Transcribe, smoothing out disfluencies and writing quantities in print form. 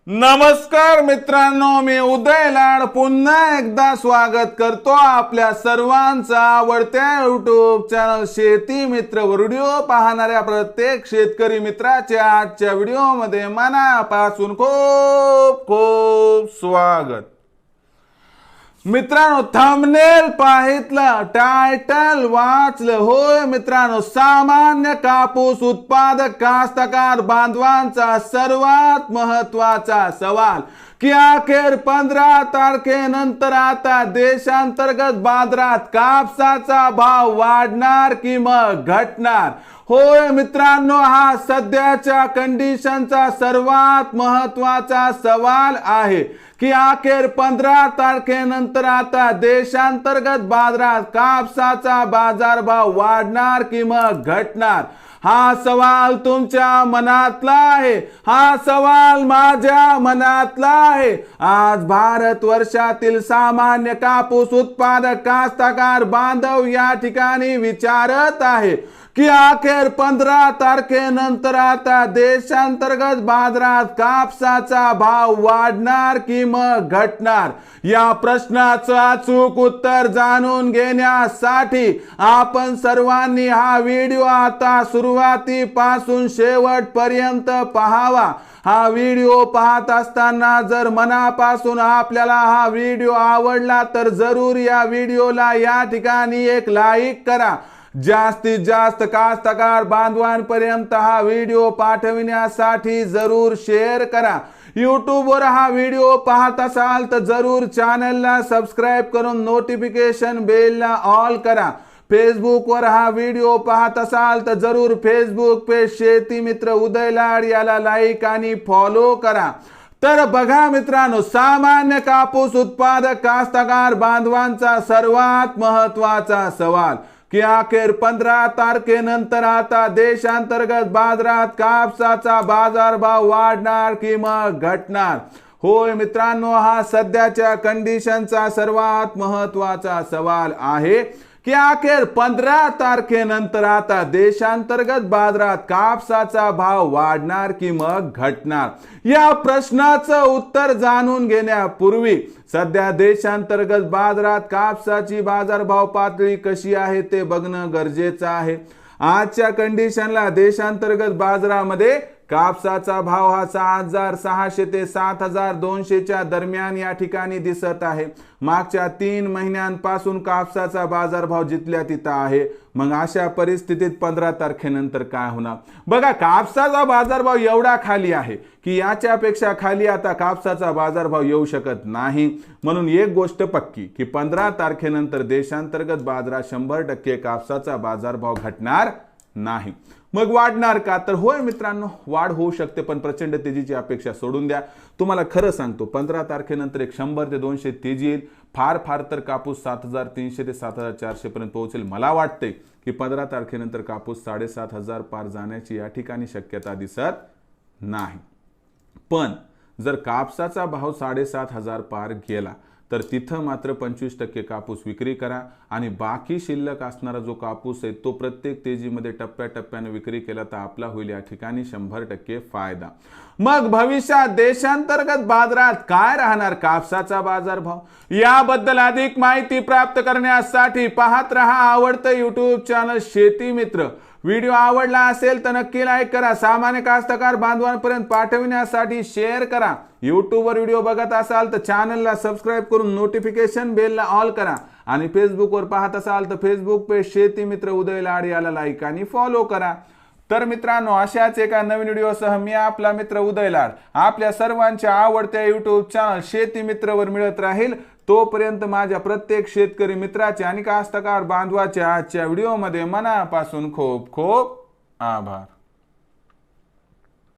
नमस्कार मित्रांनो, मी उदय लाड पुन्हा एकदा स्वागत करतो आपल्या सर्वांचा आवडत्या YouTube चॅनल शेती मित्र व्हिडिओ पाहणाऱ्या प्रत्येक शेतकरी मित्राच्या आजच्या व्हिडिओमध्ये मनापासून खूप खूप स्वागत। मित्रांनो, थंबनेल पाहितलं, टायटल वाचलं, होय मित्रांनो, सामान्य कापूस उत्पादक कास्तकार बांधवांचा सर्वात महत्वाचा सवाल की अखेर 15 तारखेनंतर आता देशांतर्गत बाजारात कापसाचा भाव वाढणार की मग घटणार। होय मित्रांनो, हा सध्याच्या कंडिशनचा सर्वात महत्वाचा सवाल आहे की अखेर 15 तारखेनंतर आता देशांतर्गत बाजारात कापसाचा बाजारभाव वाढणार की मग घटणार। हा सवाल तुमच्या मनातला आहे, हा सवाल माझ्या मनातला आहे। आज भारत वर्षातील सामान्य कापूस उत्पादक कास्तकार बांधव या ठिकाणी विचारत आहे की अखेर 15 तारखेनंतर आता देशांतर्गत बाजारात कापसाचा भाव वाढणार की मग घटणार। या प्रश्नाचं अचूक उत्तर जाणून घेण्यासाठी आपण सर्वांनी हा व्हिडिओ आता सुरुवातीपासून शेवटपर्यंत पाहावा। हा व्हिडिओ पाहत असताना जर मनापासून आपल्याला हा व्हिडिओ आवडला तर जरूर या व्हिडिओला या ठिकाणी एक लाईक करा। जास्तीत जास्त कास्तकार बांधवांपर्यंत हा व्हिडिओ पाठविण्यासाठी जरूर शेअर करा। YouTube वर हा व्हिडिओ पाहत असाल तर जरूर चॅनलला सबस्क्राइब करून नोटिफिकेशन बेलला ऑल करा। फेसबुक वर हा व्हिडिओ पाहत असाल तर जरूर फेसबुक पेज शेती मित्र उदय लाड याला लाईक आणि फॉलो करा। तर बघा मित्रांनो, सामान्य कापूस उत्पादक कास्तकार बांधवांचा सर्वात महत्वाचा सवाल की अखेर 15 तारखेनंतर आता देशांतर्गत बाजारात कापसाचा बाजारभाव वाढणार की मग घटणार। होय मित्रांनो, हा सध्याच्या कंडिशनचा सर्वात महत्वाचा सवाल आहे की अखेर 15 तारखेनंतर आता देशांतर्गत बाजारात कापसाचा भाव वाढणार की मग घटणार। या प्रश्नाचं उत्तर जाणून घेण्यापूर्वी सध्या देशांतर्गत बाजारात कापसाची बाजारभाव पातळी कशी आहे ते बघणं गरजेचं आहे। आजच्या कंडिशनला देशांतर्गत बाजारामध्ये कापसाचा भाव हा 6,600 ते 7,200 च्या दरम्यान या ठिकाणी दिसत आहे। मागच्या 3 महिन्यांपासून कापसाचा बाजारभाव जिथल्या तिथं आहे। मग अशा परिस्थितीत 15 तारखेनंतर काय होणार? बघा, कापसाचा बाजारभाव एवढा खाली आहे की याच्यापेक्षा खाली आता कापसाचा बाजारभाव येऊ शकत नाही। म्हणून एक गोष्ट पक्की की 15 तारखेनंतर देशांतर्गत बाजारात 100% कापसाचा बाजारभाव घटणार नाही। मग वाढणार का? तर होय मित्रांनो, वाढ होऊ शकते, पण प्रचंड तेजीची अपेक्षा सोडून द्या। तुम्हाला खरं सांगतो, 15 तारखेनंतर एक 100 ते 200 तेजी येईल। फार तर कापूस 7,300 ते 7,400 पर्यंत पोहोचेल। मला वाटते की 15 तारखेनंतर कापूस 7,500 पार जाण्याची या ठिकाणी शक्यता दिसत नाही। पण जर कापसाचा भाव 7,500 पार गेला तर तिथं मात्र 25% कापूस विक्री करा आणि बाकी शिल्लक असणारा जो कापूस आहे तो प्रत्येक तेजीमध्ये टप्प्याटप्प्याने विक्री केला तर आपला होईल या ठिकाणी 100% फायदा। मग भविष्यात देशांतर्गत बाजारात काय राहणार कापसाचा बाजारभाव, याबद्दल अधिक माहिती प्राप्त करण्यासाठी पाहत रहा आवडतं YouTube चॅनल शेती मित्र। व्हिडिओ आवडला असेल तर नक्की लाईक करा, सामान्य कास्तकार बांधवांपर्यंत पाठविण्यासाठी शेअर करा। YouTube वर व्हिडिओ बघत असाल तर चॅनलला सबस्क्राइब करून नोटिफिकेशन बेलला ऑल करा आणि फेसबुक वर पाहत असाल तर फेसबुक पेज शेती मित्र उदय लाड याला लाईक आणि फॉलो करा। तर मित्रांनो, अशाच एका नवीन व्हिडिओसह मी आपला मित्र उदय लाड आपल्या सर्वांच्या आवडत्या YouTube चॅनल शेती मित्रवर मिळत राहील। तोपर्यंत माझ्या प्रत्येक शेतकरी मित्राचे आणि कास्तकार बांधवाच्या आजच्या व्हिडिओमध्ये मनापासून खूप खूप आभार।